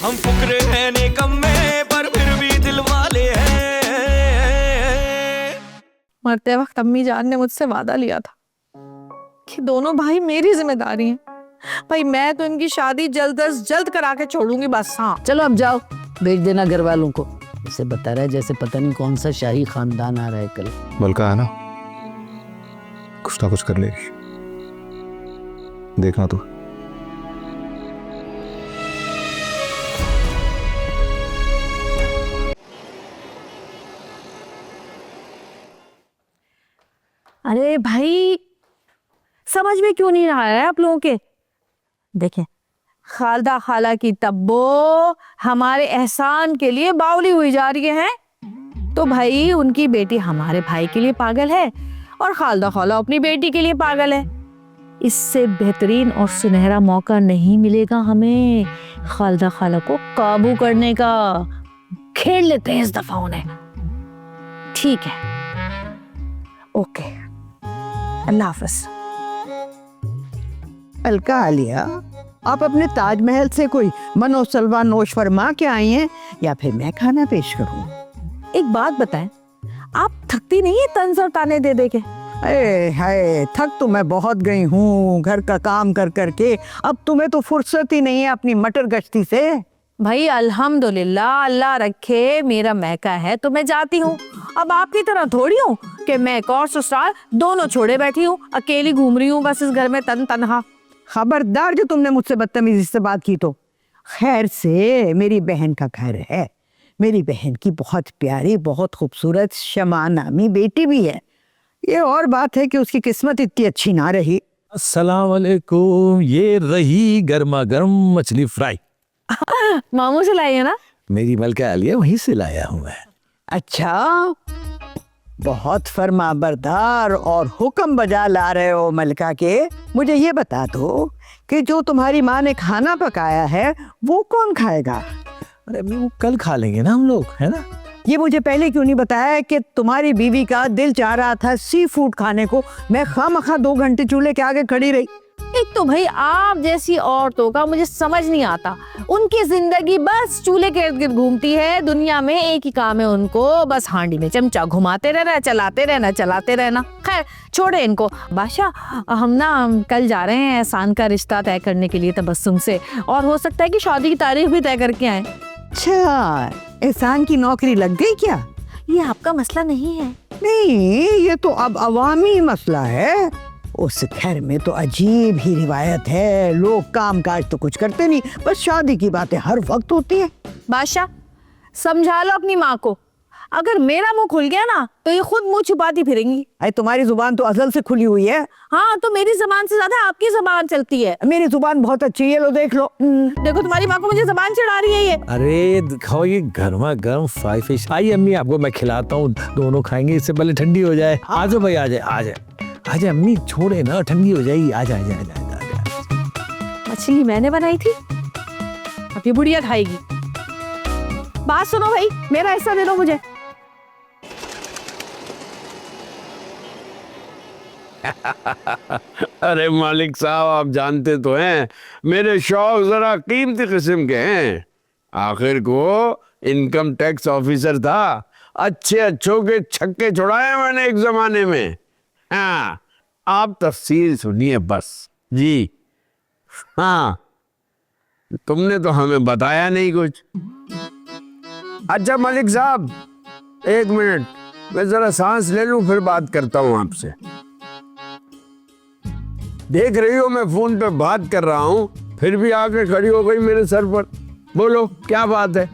हम फुकरे हैं निकम्मे पर फिर भी दिल वाले हैं। मरते वक्त अम्मी जान ने मुझसे वादा लिया था कि दोनों भाई मेरी जिम्मेदारी हैं। भाई मैं तो इनकी शादी जल्द अज जल्द करा के छोड़ूंगी बस। हाँ चलो अब जाओ, भेज देना घर वालों को। इसे बता रहा है जैसे पता नहीं कौन सा शाही खानदान आ रहा है कल। मलका है ना, कुछ ना कुछ कर लेगी, देखना तू। अरे भाई समझ में क्यों नहीं आ रहा है आप लोगों के? देखें, खालदा खाला की तब्बो हमारे एहसान के लिए बावली हुई जा रही है। तो भाई उनकी बेटी हमारे भाई के लिए पागल है और खालदा खाला अपनी बेटी के लिए पागल है। इससे बेहतरीन और सुनहरा मौका नहीं मिलेगा हमें खालदा खाला को काबू करने का। खेल लेते हैं इस दफा उन्हें। ठीक है, ओके, अल्लाह हाफ़िज़। अलका आलिया, आप अपने ताजमहल से कोई मनोसलवा नोश फरमा के आई हैं या फिर मैं खाना पेश करूं? एक बात बताएं, आप थकती नहीं है तंज और ताने दे दे के? अरे हाय, थक तो मैं बहुत गई हूँ घर का काम कर करके। अब तुम्हें तो फुर्सत ही नहीं है अपनी मटर गश्ती से। भाई अल्हम्दुलिल्लाह, अल्लाह रखे मेरा मैका है तो मैं जाती हूँ। अब आपकी तरह थोड़ी हूँ कि मैं एक और ससुराल दोनों छोड़े बैठी हूँ, अकेली घूम रही हूँ बस इस घर में तन्हा। खबरदार जो तुमने मुझसे बदतमीजी से बात की तो। खैर से मेरी बहन का घर है, मेरी बहन की बहुत प्यारी बहुत खूबसूरत शमा नामी बेटी भी है। ये और बात है कि उसकी किस्मत इतनी अच्छी ना रही। अस्सलाम वालेकुम, ये रही गर्मा गर्म मछली फ्राई। मामू से लाई है ना? मेरी मलका आलिया वहीं से लाया हूँ मैं। अच्छा, बहुत फर्मा बरदार और हुक्म बजा ला रहे हो मलका के। मुझे ये बता दो कि जो तुम्हारी माँ ने खाना पकाया है वो कौन खाएगा? अरे अम्मी वो कल खा लेंगे ना हम लोग, है ना? ये मुझे पहले क्यों नहीं बताया कि तुम्हारी बीवी का दिल चाह रहा था सी फूड खाने को? मैं खामखा 2 घंटे चूल्हे के आगे खड़ी रही। एक तो भाई आप जैसी औरतों का मुझे समझ नहीं आता। उनकी जिंदगी बस चूल्हे के इर्द गिर्द घूमती है। दुनिया में एक ही काम है उनको, बस हांडी में चमचा घुमाते रहना, चलाते रहना। खैर छोड़े इनको। बादशाह, हम ना कल जा रहे हैं एहसान का रिश्ता तय करने के लिए तबस्सुम से, और हो सकता है कि शादी की तारीख भी तय करके आए। अच्छा, एहसान की नौकरी लग गई क्या? ये आपका मसला नहीं है। नहीं, ये तो अब अवामी मसला है। उस घर में तो अजीब ही रिवायत है, लोग काम काज तो कुछ करते नहीं, बस शादी की बातें हर वक्त होती है। बादशाह समझा लो अपनी माँ को, अगर मेरा मुंह खुल गया ना तो ये खुद मुंह छुपाती फिरेंगी। अरे तुम्हारी जुबान तो अजल से खुली हुई है। हाँ, तो मेरी जुबान से ज्यादा आपकी जुबान चलती है। मेरी जुबान बहुत अच्छी है, लो देख लो। देखो तुम्हारी माँ को मुझे जुबान चढ़ा रही है ये। अरे दिखाओ ये गर्मा गर्म फ्राई फिश। आइए अम्मी, आपको मैं खिलाता हूँ, दोनों खाएंगे, इससे पहले ठंडी हो जाए। आ जाओ भाई, आ जाए अम्मी, छोड़े ना, ठंडी हो जाएगी। आ जाए। मछली मैंने बनाई थी, अब ये बुढ़िया खाएगी। बात सुनो भाई, मेरा हिस्सा दे दो मुझे। अरे मालिक साहब, आप जानते तो हैं मेरे शौक जरा कीमती किस्म के हैं। आखिर को इनकम टैक्स ऑफिसर था, अच्छों के छक्के छुड़ाए मैंने एक जमाने में। हाँ, आप तफसील सुनिए बस जी। हाँ, तुमने तो हमें बताया नहीं कुछ। अच्छा मालिक साहब, 1 मिनट, मैं जरा सांस ले लूं, फिर बात करता हूं आपसे। देख रही हो मैं फोन पे बात कर रहा हूं, फिर भी आके खड़ी हो गई मेरे सर पर। बोलो क्या बात है?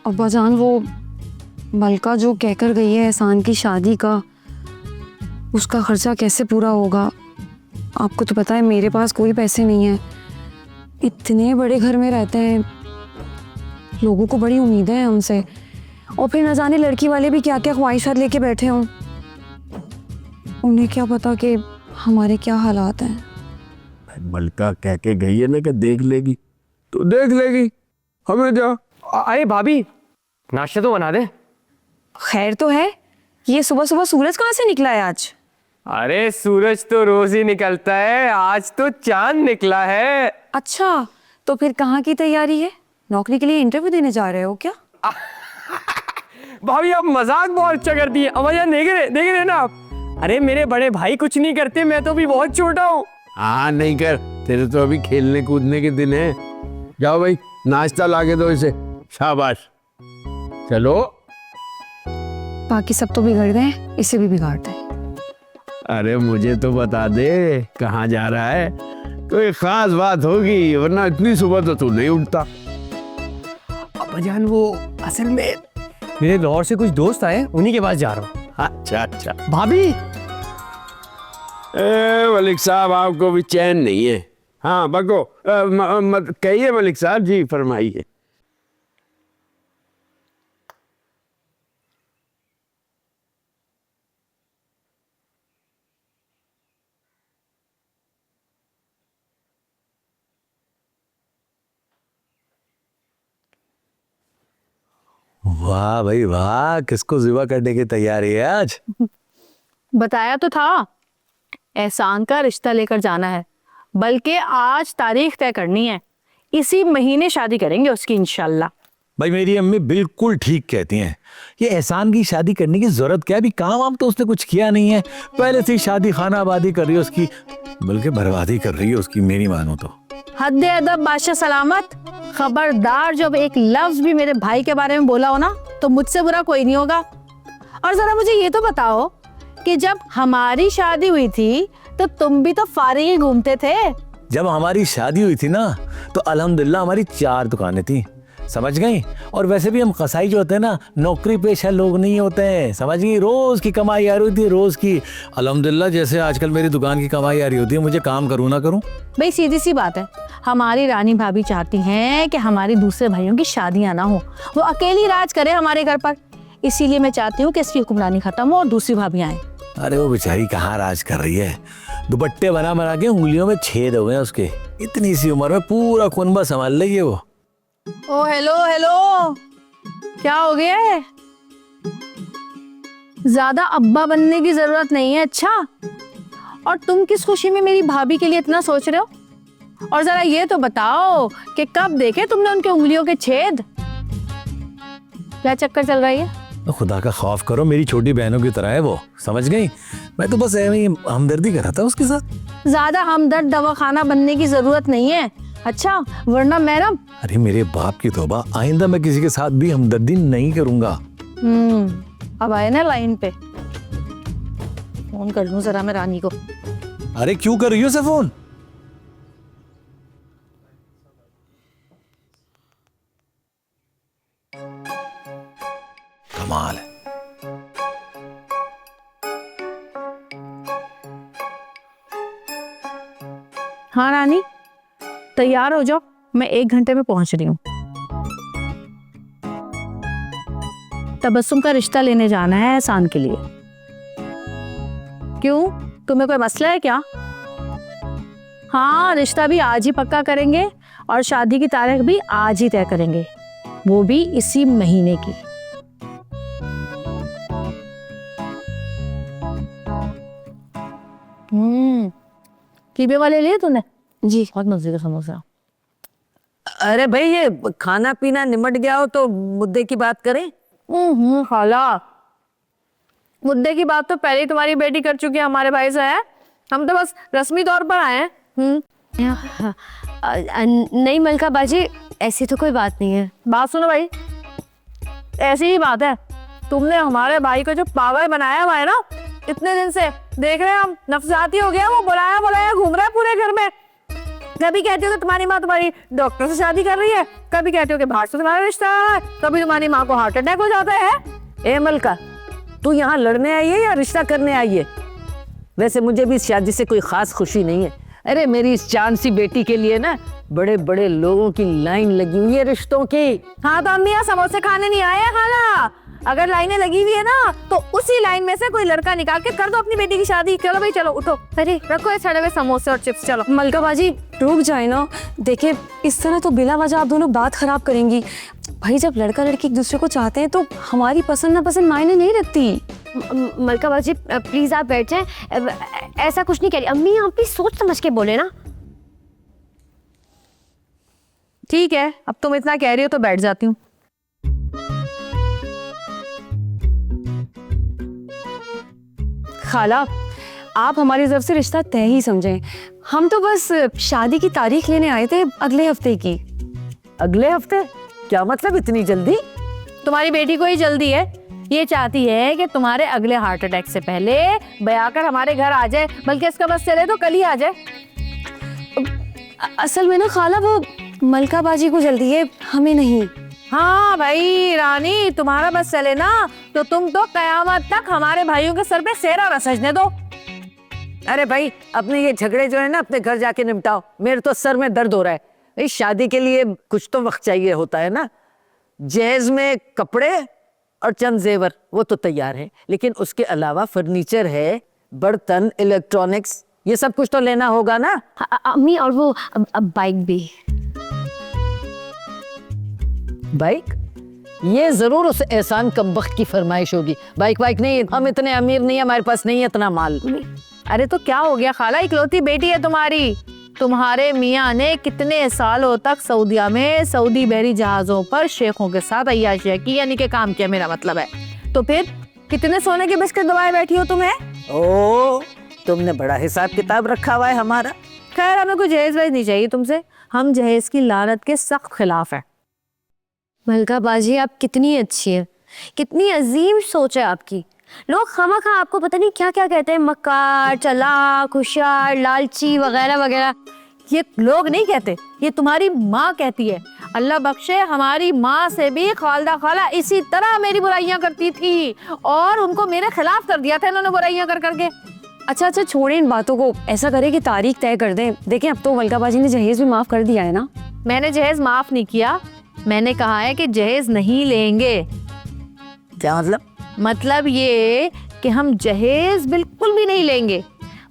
अब्बाजान, वो मलका जो कहकर गई है एहसान की शादी का, उसका खर्चा कैसे पूरा होगा? आपको तो पता है मेरे पास कोई पैसे नहीं है। इतने बड़े घर में रहते हैं, लोगों को बड़ी उम्मीदें हैं हमसे, और फिर न जाने लड़की वाले भी क्या क्या ख्वाहिशात लेके बैठे हों। उन्हें क्या पता कि हमारे क्या हालात हैं। मलका कह के गई है ना कि देख लेगी, तो देख लेगी, हमें क्या। अरे भाभी, नाश्ता तो बना दे। खैर तो है, ये सुबह सुबह सूरज कहाँ से निकला है आज? अरे सूरज तो रोज ही निकलता है, आज तो चांद निकला है। अच्छा, तो फिर कहाँ की तैयारी है? नौकरी के लिए इंटरव्यू देने जा रहे हो क्या? भाभी आप मजाक बहुत अच्छा करती है। अम्माजान देख रहे ना आप? अरे मेरे बड़े भाई कुछ नहीं करते, मैं तो भी बहुत छोटा हूँ। हाँ नहीं कर, तेरे तो अभी खेलने कूदने के दिन है। जाओ भाई नाश्ता लाके दो इसे। शाबाश, चलो। बाकी सब तो बिगड़ गए, इसे भी बिगाड़ दे। अरे मुझे तो बता दे कहाँ जा रहा है, कोई खास बात होगी, वरना इतनी सुबह तो तू नहीं उठता। अम्माजान वो असल में मेरे लाहौर से कुछ दोस्त आए, उन्हीं के पास जा रहा हूँ। अच्छा अच्छा। भाभी मलिक साहब आपको भी चैन नहीं है। हाँ बको, मत कहिए मलिक साहब जी, फरमाइए। वाह भाई वाह, किसको जिवा करने की तैयारी है आज? बताया तो था, एहसान का रिश्ता लेकर जाना है, बल्कि आज तारीख तय करनी है, इसी महीने शादी करेंगे उसकी इंशाल्लाह। भाई मेरी अम्मी बिल्कुल ठीक कहती हैं, ये एहसान की शादी करने की जरूरत क्या है? अभी काम वाम तो उसने कुछ किया नहीं है, पहले से ही शादी खाना आबादी कर रही है उसकी, बल्कि बर्बादी कर रही है उसकी, मेरी मानो तो। हद अदब बादशाह सलामत, खबरदार जब एक लफ्ज भी मेरे भाई के बारे में बोला हो ना तो मुझसे बुरा कोई नहीं होगा। और जरा मुझे ये तो बताओ कि जब हमारी शादी हुई थी तो तुम भी तो फारिग ही घूमते थे। जब हमारी शादी हुई थी ना तो अल्हम्दुलिल्लाह हमारी 4 दुकानें थी, समझ गई? और वैसे भी हम कसाई जो होते हैं ना, नौकरी पेशा लोग नहीं होते हैं, समझ गई? रोज की कमाई आ रही थी, रोज की। अल्हम्दुलिल्लाह जैसे आजकल मेरी दुकान की कमाई आ रही होती है, मुझे काम करूँ ना करूँ। भाई सीधी सी बात है, हमारी रानी भाभी चाहती हैं कि हमारी दूसरे भाइयों की शादियां ना हो, वो अकेली राज करे हमारे घर पर। इसीलिए मैं चाहती हूँ कि इसकी हुक्मरानी खत्म हो और दूसरी भाभी आए। अरे वो बेचारी कहाँ राज कर रही है, दुपट्टे बना बना के उंगलियों में छेद हो गए उसके, इतनी सी उम्र में पूरा कुनबा संभाल लेगी वो। ओ हेलो हेलो, क्या हो गया है? ज्यादा अब्बा बनने की जरूरत नहीं है। अच्छा, और तुम किस खुशी में मेरी भाभी के लिए इतना सोच रहे हो? और जरा ये तो बताओ कि कब देखे तुमने उनके उंगलियों के छेद? क्या चक्कर चल रही है? तो खुदा का खौफ करो, मेरी छोटी बहनों की तरह है वो, समझ गई? मैं तो बस ऐਵੇਂ ही हमदर्दी कर रहा था उसके साथ। ज्यादा हमदर्द दवाखाना बनने की जरूरत नहीं है। अच्छा, वरना मैं ना। अरे मेरे बाप की तौबा, आइंदा मैं किसी के साथ भी हमदर्दी नहीं करूंगा। अब आए ना लाइन पे, फोन कर लूं जरा मैं रानी को। अरे क्यों कर रही हो उसे फोन? कमाल है। हाँ रानी, तैयार हो जाओ, मैं 1 घंटे में पहुंच रही हूँ। तबस्सुम का रिश्ता लेने जाना है एहसान के लिए। क्यों, तुम्हें कोई मसला है क्या? हाँ, रिश्ता भी आज ही पक्का करेंगे और शादी की तारीख भी आज ही तय करेंगे, वो भी इसी महीने की। कीबे वाले लिए तूने? जी। बहुत मजे का समोसा। अरे भाई ये खाना पीना निमट गया हो तो मुद्दे की बात करें। खाला, मुद्दे की बात तो पहले ही तुम्हारी बेटी कर चुकी है हमारे भाई से, है? हम तो बस रस्मी तौर पर आए हैं। नहीं मलका बाजी, ऐसी तो कोई बात नहीं है। बात सुनो भाई, ऐसी ही बात है, तुमने हमारे भाई को जो पागल बनाया हुआ है ना, इतने दिन से देख रहे हैं हम, नफसाती हो गया वो, बुलाया बुलाया घूम रहा है पूरे घर में। कभी कहते हो कि तुम्हारी माँ तुम्हारी डॉक्टर से शादी कर रही है, कभी कहते हो कि बाहर से तुम्हारा रिश्ता है, कभी तुम्हारी माँ को हार्ट अटैक हो जाता है। ए मलका, तू यहाँ लड़ने आई है या रिश्ता करने आई है? वैसे मुझे भी इस शादी से कोई खास खुशी नहीं है। अरे मेरी इस चांद सी बेटी के लिए ना बड़े बड़े लोगों की लाइन लगी हुई है रिश्तों की। हाँ तो अम्मी यहाँ समोसे खाने नहीं आए हैं खाला, अगर लाइनें लगी हुई है ना तो उसी लाइन में से कोई लड़का निकाल के कर दो अपनी बेटी की शादी। चलो भाई चलो, उठो, अरे रखो ये सड़े हुए समोसे और चिप्स। चलो मलका बाजी रुक जाए ना, देखे इस तरह तो बिला वजह आप दोनों बात खराब करेंगी। भाई जब लड़का लड़की एक दूसरे को चाहते हैं तो हमारी पसंद नापसंद मायने नहीं रखती। मलका बाजी प्लीज आप बैठ जाएं, ऐसा कुछ नहीं कह रही अम्मी, आप भी सोच समझ के बोले ना। ठीक है, अब तुम इतना कह रही हो तो बैठ जाती हूँ। खाला, आप हमारी तरफ से रिश्ता तय ही समझें। हम तो बस शादी की तारीख लेने आए थे अगले हफ्ते की। अगले हफ्ते? क्या मतलब इतनी जल्दी? तुम्हारी बेटी को ही जल्दी है, ये चाहती है कि तुम्हारे अगले हार्ट अटैक से पहले बयाकर हमारे घर आ जाए, बल्कि इसका बस चले तो कल ही आ जाए। असल में ना खाला, वो मलका बाजी को जल्दी है, हमें नहीं। हाँ भाई रानी, तुम्हारा बस चले ना तो तुम तो कयामत तक हमारे भाइयों के सर पे सेरा न सजने दो। अरे भाई, अपने ये झगड़े जो है ना अपने घर जाके निपटाओ, मेरे तो सर में दर्द हो रहा है। इस शादी के लिए कुछ तो वक्त चाहिए होता है ना। जहेज में कपड़े और चंद जेवर वो तो तैयार है, लेकिन उसके अलावा फर्नीचर है, बर्तन, इलेक्ट्रॉनिक्स, ये सब कुछ तो लेना होगा ना। अम्मी, और वो बाइक भी। बाइक? ये जरूर उस एहसान कमबख्त की फरमाइश होगी। बाइक नहीं, हम इतने अमीर नहीं है, हमारे पास नहीं है इतना माल। अरे तो क्या हो गया खाला, इकलौती बेटी है तुम्हारी। तुम्हारे मियाँ ने कितने सालों तक सऊदिया में सऊदी बहरी जहाजों पर शेखों के साथ अय्याशी की, यानी कि काम किया, मेरा मतलब है। तो फिर कितने सोने के बिस्किट दबाए बैठी हो तुम्हें? ओ, तुमने बड़ा हिसाब किताब रखा हुआ है हमारा। खैर, हमें कोई जहेज वहेज नहीं चाहिए तुमसे, हम जहेज की लानत के सख्त खिलाफ है। मलका बाजी, आप कितनी अच्छी है, कितनी अजीम सोच है आपकी। लोग खामखा आपको पता नहीं क्या क्या कहते हैं, मक्कार, चालाक, होशियार, लालची वगैरह वगैरह। ये लोग नहीं कहते, ये तुम्हारी माँ कहती है। अल्लाह बख्शे, हमारी माँ से भी खालदा खाला इसी तरह मेरी बुराइयां करती थी और उनको मेरे खिलाफ कर दिया था इन्होंने बुराइयां कर करके। अच्छा छोड़े इन बातों को, ऐसा करें कि तारीख तय कर दें। देखें, अब तो मलका बाजी ने जहेज भी माफ कर दिया है ना। मैंने जहेज माफ नहीं किया, मैंने कहा है कि जहेज नहीं लेंगे। क्या मतलब? मतलब ये कि हम जहेज बिल्कुल भी नहीं लेंगे,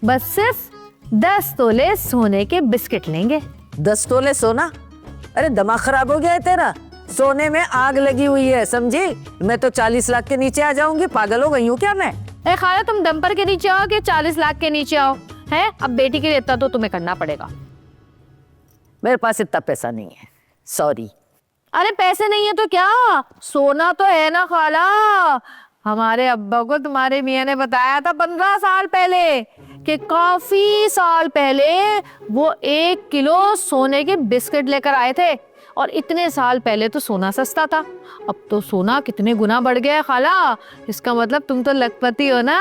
बस सिर्फ 10 तोले सोने के बिस्किट लेंगे। 10 तोले सोना? अरे दिमाग खराब हो गया है तेरा? सोने में आग लगी हुई है, समझी? मैं तो 40 लाख के नीचे आ जाऊंगी, पागल हो गई हूँ क्या मैं? ए खाला, तुम डंपर के नीचे आओ कि 40 लाख के नीचे आओ? है, अब बेटी के लिए इतना तो तुम्हें करना पड़ेगा। मेरे पास इतना पैसा नहीं है, सॉरी। अरे पैसे नहीं है तो क्या, सोना तो है ना खाला। हमारे अब्बा को तुम्हारे मियाँ ने बताया था 15 साल पहले कि काफी साल पहले वो 1 किलो सोने के बिस्किट लेकर आए थे, और इतने साल पहले तो सोना सस्ता था। अब तो सोना कितने गुना बढ़ गया है खाला, इसका मतलब तुम तो लखपति हो ना।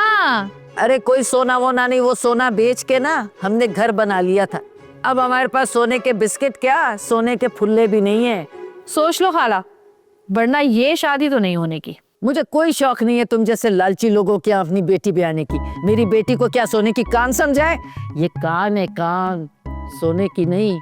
अरे कोई सोना वोना नहीं, वो सोना बेच के ना हमने घर बना लिया था। अब हमारे पास सोने के बिस्किट क्या, सोने के फुल्ले भी नहीं है। सोच लो खाला, वरना ये शादी तो नहीं होने की। मुझे कोई शौक नहीं है तुम जैसे लालची लोगों के यहाँ अपनी बेटी ब्याने की। मेरी बेटी को क्या सोने की कान समझाए? ये कान है कान, सोने की नहीं।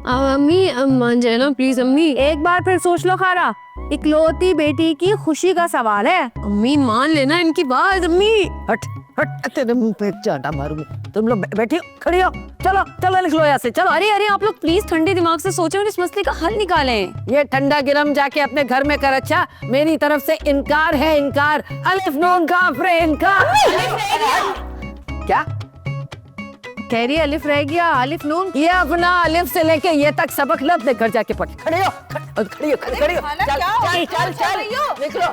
अम्मी मान जाए ना प्लीज। अम्मी एक बार फिर सोच लो खाला, इकलौती बेटी की खुशी का सवाल है। अम्मी मान लेना इनकी बात। अम्मी हट हट, तेरे मुंह पे चाटा मारूंगी। तुम लोग बैठी हो, खड़ी हो, चलो चलो निकलो यहाँ से, चलो। अरे आप लोग प्लीज ठंडे दिमाग से सोचें और इस मसले का हल निकालें। ये ठंडा गिरम जाके अपने घर में कर। अच्छा, मेरी तरफ से इनकार है, इनकार। अलिफ नून काफ रे इनकार। क्या कह रही है अलिफ रह गया, अलिफ नून। ये अपना अलिफ से लेके ये तक सबक लो, अपने घर जाके पढ़। खड़े हो, खड़ी हो, खड़ी हो, चल निकलो,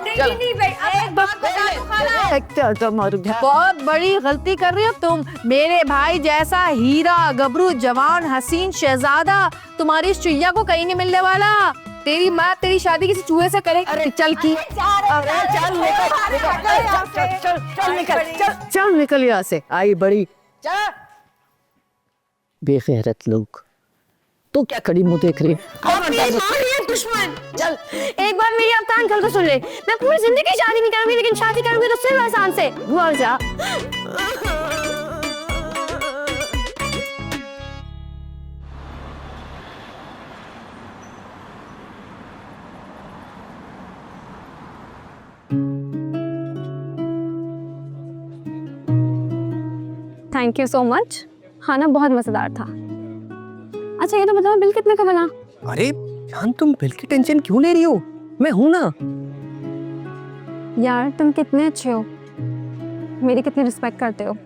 चल बहुत बड़ी गलती कर रही हो तुम। मेरे भाई जैसा हीरा गबरू जवान हसीन शहजादा तुम्हारी इस चुईया को कहीं नहीं मिलने वाला। तेरी माँ तेरी शादी किसी चूहे से करे। अरे चल की, चल निकल यहाँ से। आई बड़ी बेगैरत लोग। तो क्या खड़ी मुंह देख रही है? दुश्मन। चल एक बार मेरी आप कान खोल कर सुन ले, मैं पूरी जिंदगी शादी नहीं करूंगी, लेकिन शादी करूंगी तो सिर्फ एहसान से। मर जा। थैंक यू सो मच, खाना बहुत मजेदार था। अच्छा ये तो बताओ बिल कितने का बना? अरे जान, तुम बिल की टेंशन क्यों ले रही हो, मैं हूं ना। यार तुम कितने अच्छे हो, मेरी कितनी रिस्पेक्ट करते हो।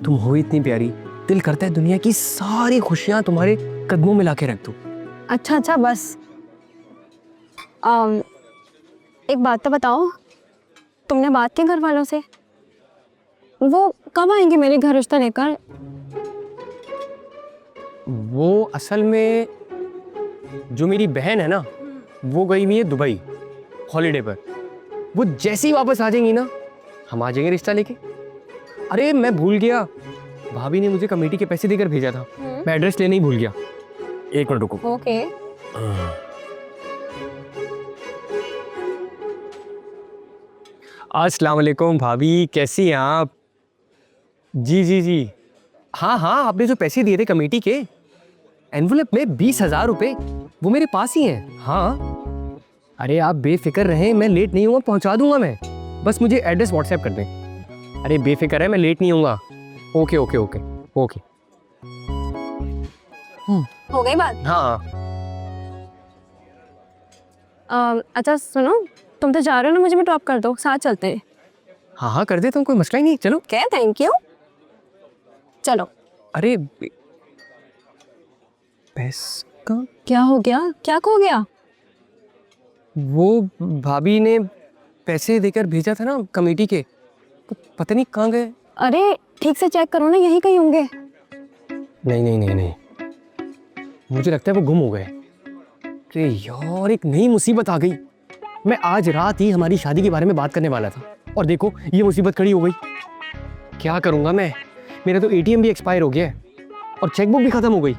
तुम हो इतनी प्यारी, दिल करता है दुनिया की सारी खुशियां तुम्हारे कदमों में लाके रख दूं। अच्छा अच्छा बस एक बात तो बताओ, तुमने बात की घर वालों से? वो कब आएंगे मेरे घर रिश्ता लेकर? वो असल में जो मेरी बहन है ना, वो गई हुई है दुबई हॉलीडे पर। वो जैसे ही वापस आ जाएंगी ना, हम आ जाएंगे रिश्ता लेके। अरे मैं भूल गया, भाभी ने मुझे कमेटी के पैसे देकर भेजा था, मैं एड्रेस लेने ही भूल गया। एक मिनट रुको। ओके। अस्सलाम वालेकुम भाभी, कैसी हैं आप? जी जी जी, हाँ हाँ, आपने जो पैसे दिए थे कमेटी के, एनवलप में 20,000 रुपए, वो मेरे पास ही हैं। हाँ, अरे आप बेफिक्र रहें, मैं लेट नहीं हूँ, पहुँचा दूंगा मैं। बस मुझे एड्रेस व्हाट्सएप कर दें। अरे बेफिक्र है, मैं लेट नहीं हूँगा। Okay okay okay okay. हो गई बात? हाँ। अच्छा सुनो, तुम तो जा रहे हो ना, मुझे भी ड्रॉप कर दो, साथ चलते हैं। हाँ हाँ कर देता हूँ, कोई मसला ही नहीं, चलो। क्या? थैंक यू, चलो। अरे पैसा क्या हो गया? क्या खो गया? वो भाभी ने पैसे देकर भेजा था ना कमेटी के, तो पता नहीं कहाँ गए। अरे ठीक से चेक करो ना, यहीं कहीं होंगे। नहीं नहीं नहीं नहीं, मुझे लगता है वो गुम हो गए। अरे यार, एक नई मुसीबत आ गई। मैं आज रात ही हमारी शादी के बारे में बात करने वाला था, और देखो ये मुसीबत खड़ी हो गई। क्या करूँगा मैं? मेरा तो एटीएम भी एक्सपायर हो गया है, और चेकबुक भी ख़त्म हो गई,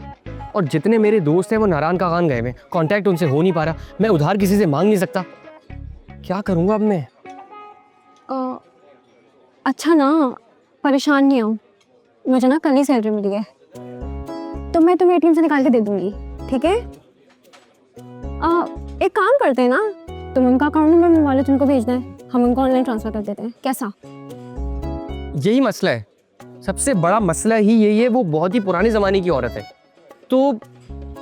और जितने मेरे दोस्त हैं वो नारायण का खान गए हुए, कांटेक्ट उनसे हो नहीं पा रहा, मैं उधार किसी से मांग नहीं सकता। क्या करूँगा अब मैं? अच्छा ना, परेशान नहीं हो, मुझे ना कल ही सैलरी मिली है, तो मैं तुम्हें एटीएम से निकाल के दे दूंगी, ठीक है? एक काम करते हैं ना, तुम उनका अकाउंट नंबर मंगवा लो, तुमको भेजना है, हम उनको ऑनलाइन ट्रांसफर कर देते हैं, कैसा? यही मसला है, सबसे बड़ा मसला ही यही है। वो बहुत ही पुराने ज़माने की औरत है, तो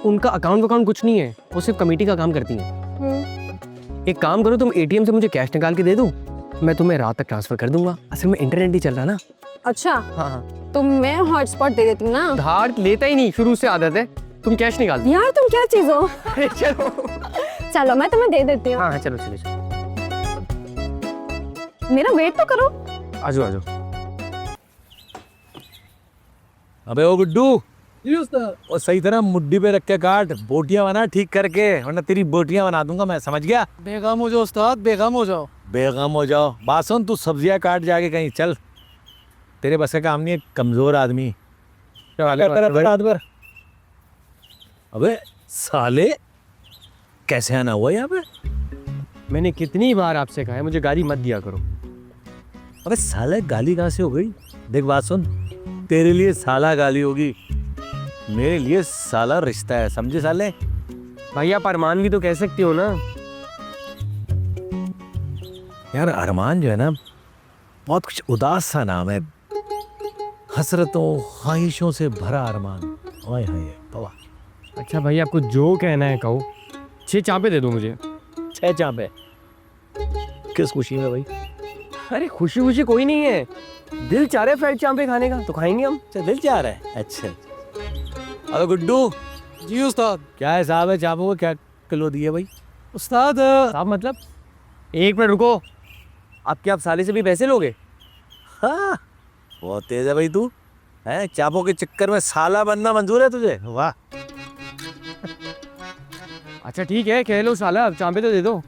उनका अकाउंट कुछ नहीं है, वो सिर्फ कमेटी का काम करती हैं। एक काम करो, तुम एटीएम से मुझे कैश निकाल के दे दो, मैं तुम्हें रात तक ट्रांसफर कर दूंगा। असल में इंटरनेट नहीं चल रहा ना। अच्छा हाँ हाँ, तो मैं हॉटस्पॉट दे देती हूँ ना। धार लेता ही नहीं, शुरू से आदत है। तुम कैश निकाल दो। यार तुम क्या चीज हो? अरे चलो। चलो मैं तुम्हें दे देती हूँ। हाँ हाँ चलो चलो चलो, मेरा वेट तो करो। आजो आजो। अबे ओ गुड्डू, और सही तरह मुड्डी पे रख के काट, बोटियां बना ठीक करके, वरना तेरी बोटियां बना दूंगा मैं, समझ गया? बेगम हो जाओ उस्ताद, बेगम हो जाओ। बेगम हो जाओ। बात सुन, तू सब्जियां काट जाके कहीं चल, तेरे बस का काम नहीं है, कमजोर आदमी। रात भर। अबे साले, कैसे आना हुआ यहाँ पे? मैंने कितनी बार आपसे कहा है मुझे गाली मत दिया करो। अबे साले, गाली कहाँ से हो गई? देख बात सुन, तेरे लिए साला गाली होगी, मेरे लिए साला रिश्ता है, समझे साले? भाई आप अरमान भी तो कह सकती हो ना। यार अरमान जो है ना, बहुत कुछ उदास सा नाम है, हसरतों ख्वाहिशों से भरा अरमान। ओए हाय बाबा। अच्छा भाई, आपको जो कहना है कहो, 6 चापे दे दो मुझे। 6 चापे? किस खुशी में भाई? अरे खुशी खुशी कोई नहीं है, दिल चाह रहा है फ्राइड चापे खाने का, तो खाएंगे हम। अच्छा दिल चाह रहा है, अच्छा। अबे गुड्डू। जी उस्ताद। क्या हिसाब है चापों को, क्या किलो दिए भाई? उस्ताद साहब मतलब, एक मिनट रुको, आप क्या आप साले से भी पैसे लोगे? हाँ, बहुत तेज है भाई तू, है चापों के चक्कर में साला बनना मंजूर है तुझे? वाह। अच्छा ठीक है, कह लो साला, अब चापे तो दे दो।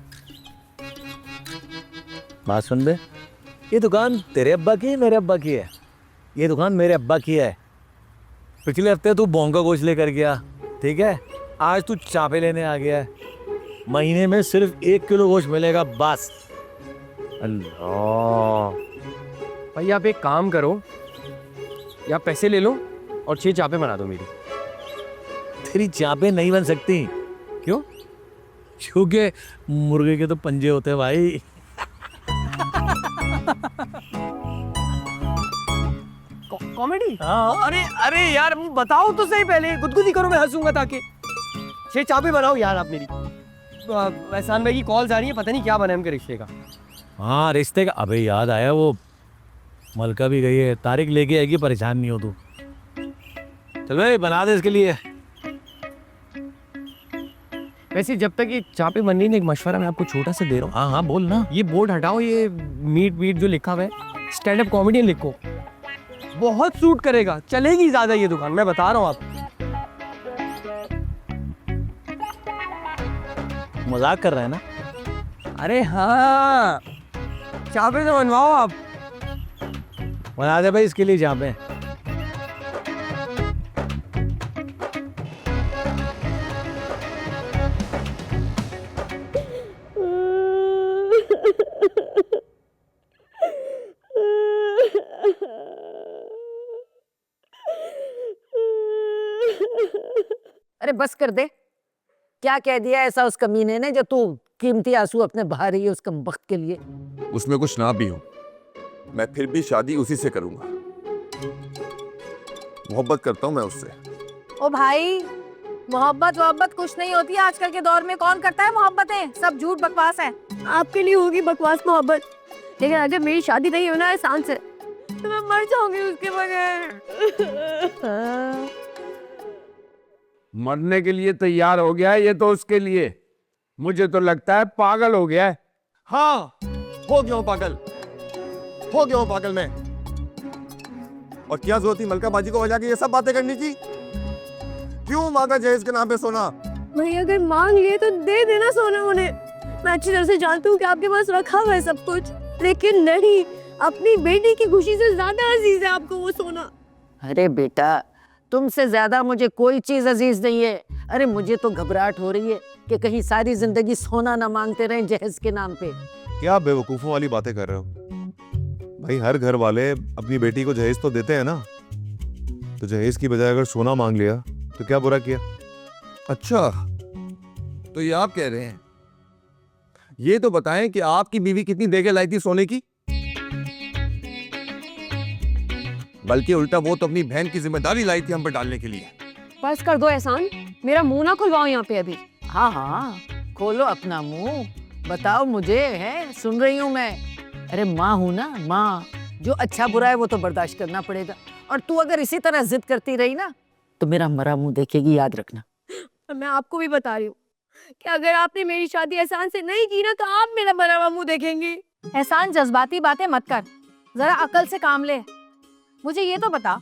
बात सुन बे, ये दुकान तेरे अब्बा की है, मेरे अब्बा की है? ये दुकान मेरे अब्बा की है। पिछले हफ्ते तू बोंगा गोश्त लेकर गया, ठीक है? आज तू चापे लेने आ गया है। महीने में सिर्फ 1 किलो गोश्त मिलेगा बस। अल्लाह। भाई आप एक काम करो, या पैसे ले लो और 6 चापे बना दो मेरी। तेरी चापे नहीं बन सकती। क्यों? क्योंकि मुर्गे के तो पंजे होते हैं भाई। कॉमेडी? हाँ। अरे अरे यार बताओ तो सही, पहले गुदगुदी करो, मैं हंसूंगा ताकि। 6 चापे बनाओ यार आप मेरी। एहसान भाई की कॉल्स आ रही है, पता नहीं क्या बना है उनके रिश्ते का। हाँ रिश्ते का, अबे याद आया, वो मलका भी गई है, तारीख लेके आएगी, परेशान नहीं हो तू। चल भाई बना दे इसके लिए। वैसे जब तक ये चाय पे बन रही है ना, एक मशवरा मैं आपको छोटा सा दे रहा हूँ। हाँ हाँ बोल ना। ये बोर्ड हटाओ, ये मीट वीट जो लिखा हुआ है स्टैंड अप कॉमेडियन लिखो, बहुत सूट करेगा, चलेगी ज्यादा ये दुकान, मैं बता रहा हूँ आपको। मजाक कर रहा है ना? अरे हाँ, चापे से बनवाओ आप। बना दे भाई इसके लिए जहाँ पे। अरे बस कर दे, क्या कह दिया ऐसा उस कमीने ने जो तू कीमती आंसू अपने बहा रही है उस कमबख्त के लिए? उसमें कुछ ना भी हो, मैं फिर भी शादी उसी से करूंगा। मोहब्बत करता हूं मैं उससे। ओ भाई, मोहब्बत कुछ नहीं होती है आजकल के दौर में। कौन करता है मोहब्बतें? सब झूठ बकवास है। आपके लिए होगी बकवास मोहब्बत, लेकिन अगर मेरी शादी नहीं हो ना एहसान से तो मैं मर जाऊंगी उसके बगैर। मरने के लिए तैयार हो गया है ये तो उसके लिए। मुझे तो लगता है पागल हो गया है। हाँ, हो गया हूं पागल, हो गया हूं पागल मैं। और क्या जरूरत थी मलका बाजी को वजह के ये सब बातें करने की? क्यों मांगा जहेज के नाम पे सोना? भाई अगर मांग लिए तो दे देना सोना उन्हें। मैं अच्छी तरह से जानती हूँ कि आपके पास रखा हुआ है सब कुछ, लेकिन नहीं, अपनी बेटी की खुशी से ज्यादा अजीज है आपको वो सोना। अरे बेटा, तुमसे ज्यादा मुझे कोई चीज अजीज नहीं है। अरे मुझे तो घबराहट हो रही है कि कहीं सारी जिंदगी सोना ना मांगते रहें जहेज के नाम पे। क्या बेवकूफों वाली बातें कर रहे हो भाई? हर घर वाले अपनी बेटी को जहेज तो देते हैं ना, तो जहेज की बजाय अगर सोना मांग लिया तो क्या बुरा किया? अच्छा, तो ये आप कह रहे हैं? ये तो बताएं कि आपकी बीवी कितनी देके लाई थी सोने की? बल्कि उल्टा वो तो अपनी बहन की जिम्मेदारी लाई थी हम पर डालने के लिए। बस कर दो एहसान, मेरा मुंह ना खुलवाओ यहाँ पे अभी। हाँ हाँ, खोलो अपना मुंह, बताओ मुझे, है सुन रही हूँ मैं। अरे माँ हूं ना, माँ। जो अच्छा बुरा है वो तो बर्दाश्त करना पड़ेगा। और तू अगर इसी तरह जिद करती रही ना तो मेरा मरा मुंह देखेगी, याद रखना। मैं आपको भी बता रही हूँ कि अगर आपने मेरी शादी एहसान से नहीं की ना तो आप मेरा मरा हुआ मुंह देखेंगी। एहसान, जज्बाती बातें मत कर, जरा अकल से काम ले। मुझे ये तो बता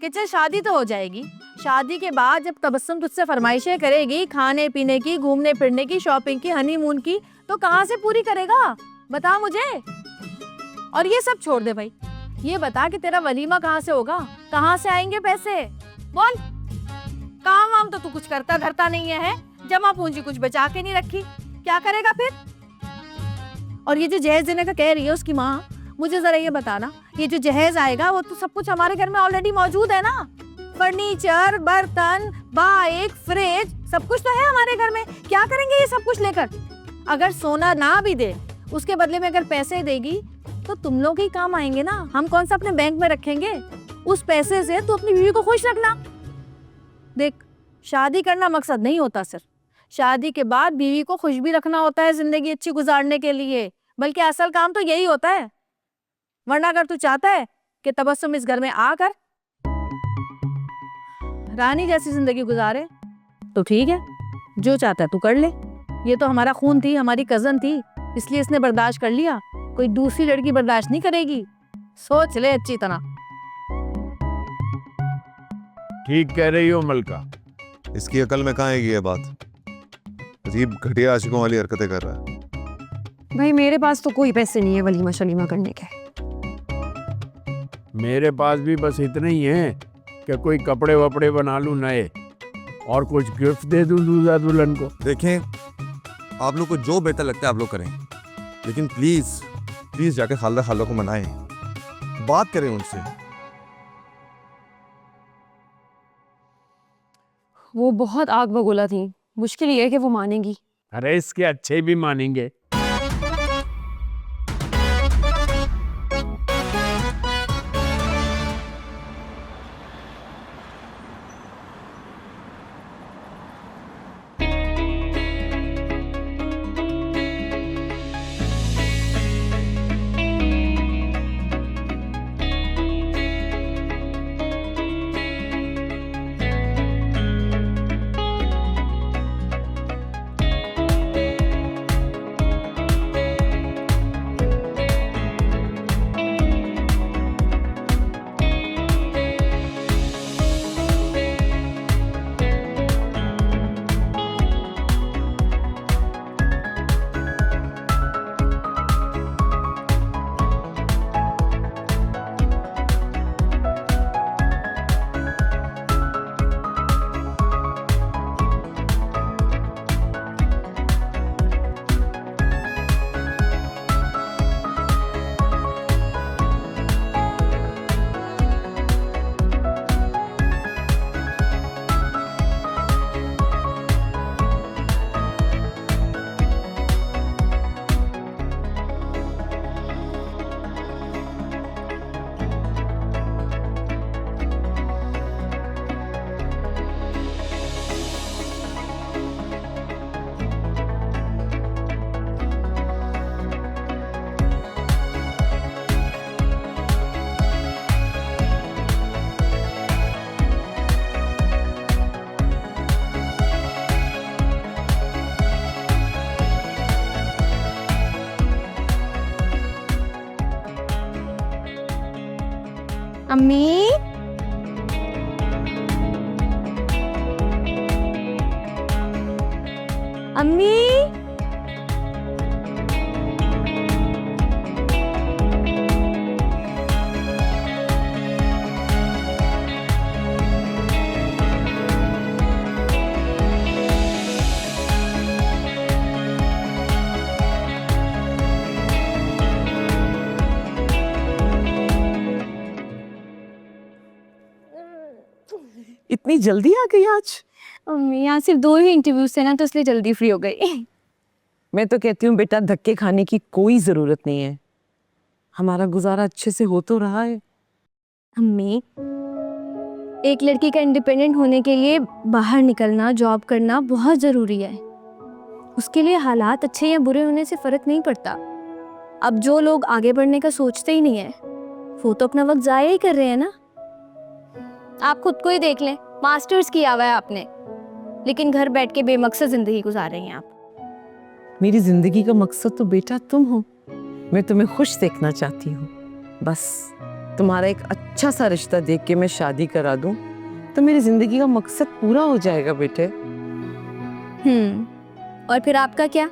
कि चल शादी तो हो जाएगी, शादी के बाद जब तबस्सुम तुझसे फरमाइशें करेगी खाने पीने की, घूमने फिरने की, शॉपिंग की, हनीमून की, तो कहाँ से पूरी करेगा? बता मुझे। और ये सब छोड़ दे भाई, ये बता कि तेरा वलीमा कहाँ से होगा, कहाँ से आएंगे पैसे? बोल। काम वाम तो तू कुछ करता धरता नहीं है, जमा पूंजी कुछ बचा के नहीं रखी, क्या करेगा फिर? और ये जो जहेज देने का कह रही है उसकी माँ, मुझे जरा ये बताना, ये जो जहेज आएगा वो तो सब कुछ हमारे घर में ऑलरेडी मौजूद है ना? फर्नीचर, बर्तन, बाइक, फ्रिज, सब कुछ तो है हमारे घर में। क्या करेंगे ये सब कुछ लेकर? अगर सोना ना भी दे, उसके बदले में अगर पैसे देगी तो तुम लोग ही काम आएंगे ना। हम कौन सा अपने बैंक में रखेंगे? उस पैसे से तू अपनी बीवी को खुश रखना। देख, शादी करना मकसद नहीं होता सिर्फ, शादी के बाद बीवी को खुश भी रखना होता है जिंदगी अच्छी गुजारने के लिए, बल्कि असल काम तो यही होता है। वरना अगर तू चाहता है कि तबस्सुम इस घर में आकर रानी जैसी जिंदगी गुजारे तो ठीक है, जो चाहता है तू कर ले। ये तो हमारा खून थी, हमारी कजन थी, इसलिए इसने बर्दाश्त कर लिया। कोई दूसरी लड़की बर्दाश्त नहीं करेगी, सोच ले अच्छी तरह। ठीक कह रही हो मलका। इसकी अकल में कहाँ आएगी ये बात? अजीब घटिया आशिकों वाली हरकतें कर रहा है। भाई मेरे पास तो कोई पैसे नहीं है वलीमा शलीमा करने के। मेरे पास भी बस इतने ही हैं कि कोई कपड़े वपड़े बना लूं नए और कुछ गिफ्ट दे दूं दूल्हा दुल्हन को। देखें, आप लोग को जो बेहतर लगता है आप लोग करें, लेकिन प्लीज प्लीज जाके खालदा खाला को मनाएं, बात करें उनसे। वो बहुत आग बगोला थी, मुश्किल ये है कि वो मानेगी। अरे इसके अच्छे भी मानेंगे। अम्मी अम्मी इतनी जल्दी आ गई आज? अम्मी यहाँ सिर्फ 2 ही इंटरव्यूज थे ना, तो इसलिए जल्दी फ्री हो गई। मैं तो कहती हूँ बेटा, धक्के खाने की कोई जरूरत नहीं है। हमारा गुजारा अच्छे से हो तो रहा है। अम्मी, एक लड़की का इंडिपेंडेंट होने के लिए बाहर निकलना, जॉब करना बहुत ज़रूरी है। उसके लिए हालात अच्छे या बुरे होने से फ़र्क नहीं पड़ता। अब जो लोग आगे बढ़ने का सोचते ही नहीं है, वो तो अपना वक्त ज़ाया ही कर रहे हैं ना। आप खुद को ही देख लें, मास्टर्स किया हुआ है आपने, लेकिन घर बैठ के बेमकसद ज़िंदगी गुजार रही हैं आप। मेरी जिंदगी का मकसद तो बेटा तुम हो। मैं तुम्हें खुश देखना चाहती हूँ। बस तुम्हारा एक अच्छा सा रिश्ता देख के मैं शादी करा दूँ तो मेरी जिंदगी का मकसद पूरा हो जाएगा बेटे। और फिर आपका क्या?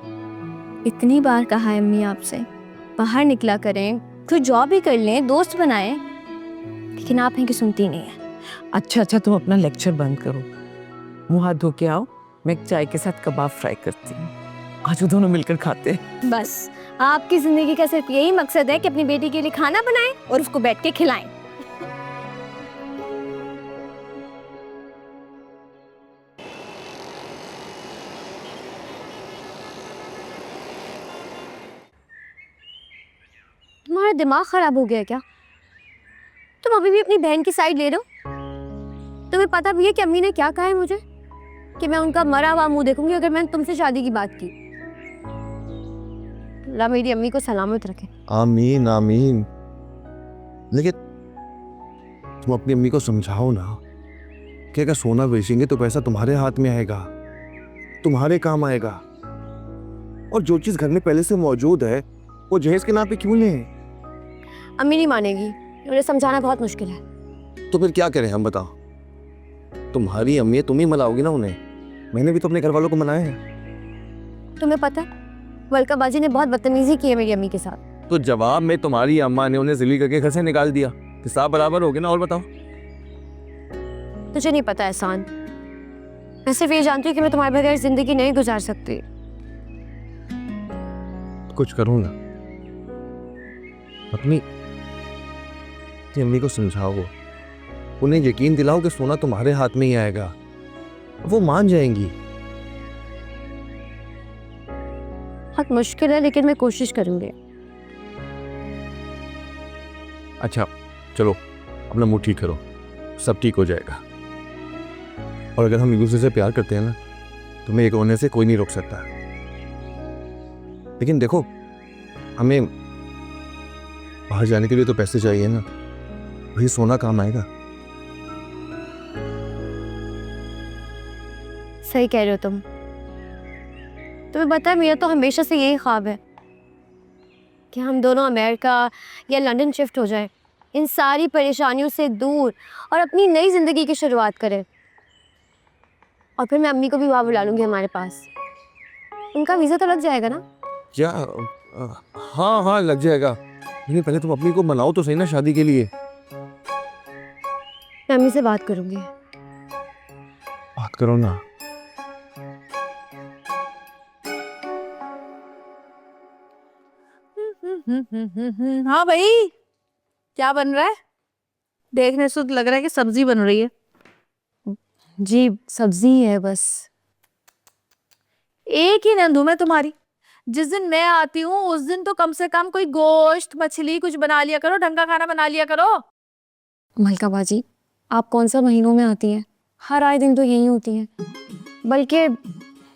इतनी बार कहा है अम्मी आपसे, बाहर निकला करें, कोई जॉब ही कर लें, दोस्त बनाएं, लेकिन आप हैं कि सुनती नहीं है। अच्छा तुम अपना लेक्चर बंद करो, मुँह हाथ धो के आओ, मैं चाय के साथ कबाब फ्राई करती हूँ। आज वो दोनों मिलकर खाते हैं। बस आपकी जिंदगी का सिर्फ यही मकसद है कि अपनी बेटी के लिए खाना बनाएं और उसको बैठ के खिलाएं। तुम्हारा दिमाग खराब हो गया क्या? तुम अभी भी अपनी बहन की साइड ले रहे हो? तुम्हें पता भी है कि अम्मी ने क्या कहा है मुझे, कि मैं उनका मरा हुआ मुंह देखूंगी अगर मैंने तुमसे शादी की बात की। अल्लाह मेरी अम्मी को सलामत रखे। आमीन आमीन। लेकिन तुम अपनी अम्मी को समझाओ ना कि अगर सोना बेचेंगे तो पैसा तुम्हारे हाथ में आएगा, तुम्हारे काम आएगा। और जो चीज घर में पहले से मौजूद है वो जहेज के नाम पे क्यों लें? अम्मी नहीं मानेगी, उन्हें समझाना बहुत मुश्किल है। तो फिर क्या करें हम, बताओ? तुम्हारी अम्मी है, तुम ही मनाओगी ना उन्हें। मैंने भी तो अपने घर वालों को मनाया है। तुम्हें पता वल्का बाजी ने बहुत बदतमीजी की है मेरी अम्मी के साथ। तो जवाब में तुम्हारी अम्मा ने उन्हें जिली करके घर से निकाल दिया, हिसाब बराबर हो गया ना। और बताओ। तुझे नहीं पता एहसान, मैं सिर्फ ये जानती हूँ कि मैं तुम्हारे बगैर जिंदगी नहीं गुजार सकती। कुछ करूँ ना, अपनी अम्मी को समझाओ, उन्हें यकीन दिलाओ कि सोना तुम्हारे हाथ में ही आएगा, वो मान जाएंगी। बहुत मुश्किल है, लेकिन मैं कोशिश करूंगी। अच्छा चलो, अपना मूड ठीक करो, सब ठीक हो जाएगा। और अगर हम एक दूसरे से प्यार करते हैं ना, तुम्हें एक होने से कोई नहीं रोक सकता। लेकिन देखो, हमें बाहर जाने के लिए तो पैसे चाहिए ना, वही सोना काम आएगा। सही कह रहे हो तुम। तुम्हें पता है मेरा तो हमेशा से यही ख्वाब है कि हम दोनों अमेरिका या लंदन शिफ्ट हो जाएं, इन सारी परेशानियों से दूर, और अपनी नई ज़िंदगी की शुरुआत करें। और फिर मैं अम्मी को भी वहाँ बुला लूँगी हमारे पास। उनका वीज़ा तो लग जाएगा ना? क्या? हाँ हाँ लग जाएगा, लेकिन पहले तुम अपनी को मनाओ तो सही ना शादी के लिए। मैं अम्मी से बात करूँगी। बात करो ना। हाँ भाई, क्या बन रहा है? देखने से तो लग रहा है कि सब्जी बन रही है। जी सब्जी ही है बस। एक ही नंदू मैं तुम्हारी, जिस दिन मैं आती हूँ उस दिन तो कम से कम कोई गोश्त मछली कुछ बना लिया करो, ढंग का खाना बना लिया करो। मलका बाजी, आप कौन सा महीनों में आती हैं? हर आए दिन तो यही होती हैं, बल्कि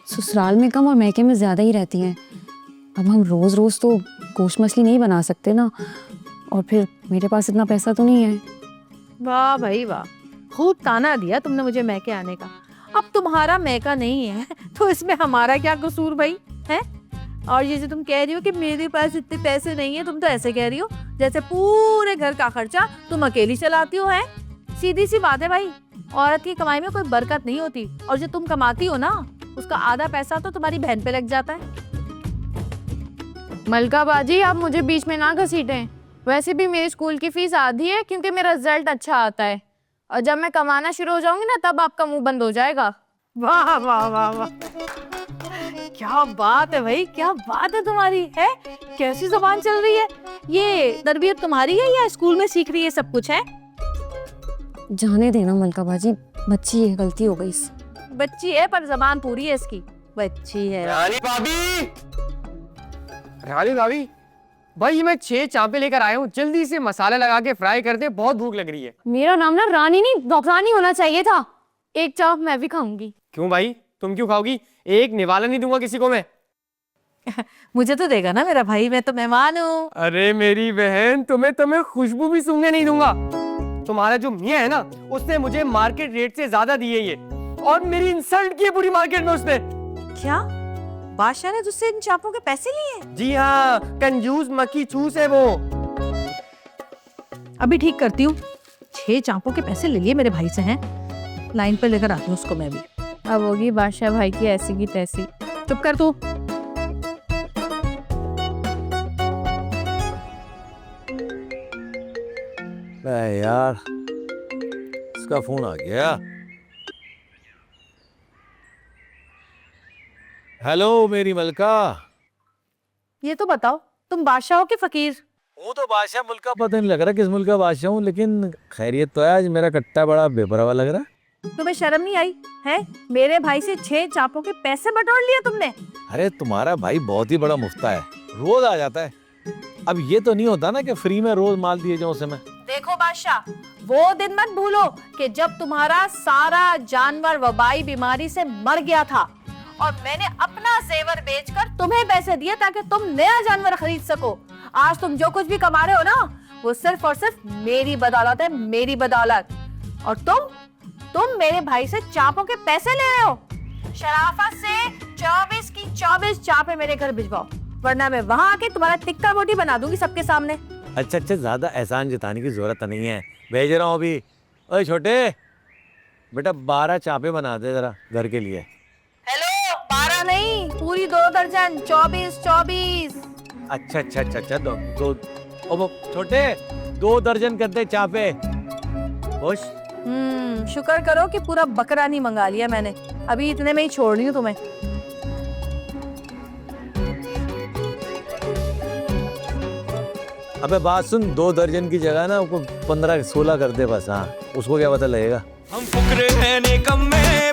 ससुराल में कम और मैके में ज़्यादा ही रहती हैं। अब हम रोज़ रोज़ तो गोश्त मछली नहीं बना सकते ना, और फिर मेरे पास इतना पैसा तो नहीं है। वाह भाई वाह, खूब ताना दिया तुमने मुझे मैके आने का। अब तुम्हारा मैका नहीं है तो इसमें हमारा क्या कसूर भाई है? और ये जो तुम कह रही हो कि मेरे पास इतने पैसे नहीं है, तुम तो ऐसे कह रही हो जैसे पूरे घर का खर्चा तुम अकेली चलाती हो। है सीधी सी बात है भाई, औरत की कमाई में कोई बरकत नहीं होती, और जो तुम कमाती हो ना उसका आधा पैसा तो तुम्हारी बहन पे लग जाता है। मलका बाजी आप मुझे बीच में ना घसीटें। वैसे भी मेरी स्कूल की फीस आधी है क्योंकि मेरा रिजल्ट अच्छा आता है, और जब मैं कमाना शुरू हो जाऊंगी ना तब आपका मुंह बंद हो जाएगा। वाह वाह वाह वाह, क्या बात है भाई, क्या बात है तुम्हारी। है कैसी जुबान चल रही है, ये तरबियत तुम्हारी है या स्कूल में सीख रही है सब कुछ? है जाने देना मलका बाजी, बच्ची है, गलती हो गई इससे। बच्ची है पर जबान पूरी है इसकी, बच्ची है। रानी भाभी, रानी भाभी, भाई मैं 6 चापे लेकर आया हूँ, जल्दी से मसाला लगा के फ्राई कर दे, बहुत भूख लग रही है। मेरा नाम ना रानी नहीं नौकरानी होना चाहिए था। एक चाप मैं भी खाऊंगी। क्यों भाई, तुम क्यों खाओगी? एक निवाला नहीं दूंगा किसी को मैं। मुझे तो देगा ना मेरा भाई, मैं तो मेहमान हूँ। अरे मेरी बहन, तुम्हें खुशबू भी सूंघने नहीं दूंगा। तुम्हारा जो मियाँ है ना, उसने मुझे मार्केट रेट से ज्यादा दिए ये, और मेरी इंसल्ट की है पूरी मार्केट में उसने। क्या बादशाह ने तुझसे इन चापों के पैसे लिए? जी हाँ, कंजूस मक्खी चूस है वो। अभी ठीक करती हूँ। 6 चापों के पैसे ले लिए मेरे भाई से। हैं लाइन पर लेकर आती हूँ उसको मैं भी। अब होगी बादशाह भाई की ऐसी की तैसी। चुप कर तू। यार इसका फोन आ गया। हेलो मेरी मलका। ये तो बताओ तुम बादशाह हो कि फकीर? वो तो बादशाह मुल्क का पता नहीं लग रहा किस मुल्क का बादशाह हूँ, लेकिन खैरियत तो है। आज मेरा कट्टा बड़ा बेपरवाह लग रहा है। तुम्हें शर्म नहीं आई है? मेरे भाई से 6 चापों के पैसे बटोर लिए तुमने। अरे तुम्हारा भाई बहुत ही बड़ा मुफ्ता है, रोज आ जाता है। अब ये तो नहीं होता ना कि फ्री में रोज माल दिए जाऊं उसे मैं। देखो बादशाह, वो दिन मत भूलो कि जब तुम्हारा सारा जानवर वबाई बीमारी से मर गया था और मैंने अपना जेवर बेचकर तुम्हें पैसे दिए ताकि तुम नया जानवर खरीद सको। आज तुम जो कुछ भी कमा रहे हो ना, वो सिर्फ और सिर्फ मेरी बदौलत है, मेरी बदौलत। और तुम मेरे भाई से चापों के पैसे ले रहे हो। शराफत से 24 की 24 चापे मेरे घर भिजवाओ, वरना मैं वहां आके तुम्हारा टिक्का बोटी बना दूंगी सबके सामने। अच्छा ज्यादा एहसान जताने की जरूरत नहीं है, भेज रहा हूँ अभी। ओए छोटे बेटा 12 चापे बना दे जरा घर के लिए। हेलो, 12 नहीं, पूरी 2 दर्जन, 24। अच्छा दो ओ छोटे 2 दर्जन कर दे चापे। खुश? शुक्र करो कि पूरा बकरा नहीं मंगा लिया मैंने, अभी इतने में ही छोड़ रही हूँ तुम्हें। अबे बात सुन, 2 दर्जन की जगह ना 15-16 कर दे बस। हाँ उसको क्या पता लगेगा। हम फुकरे हैं निकम्मे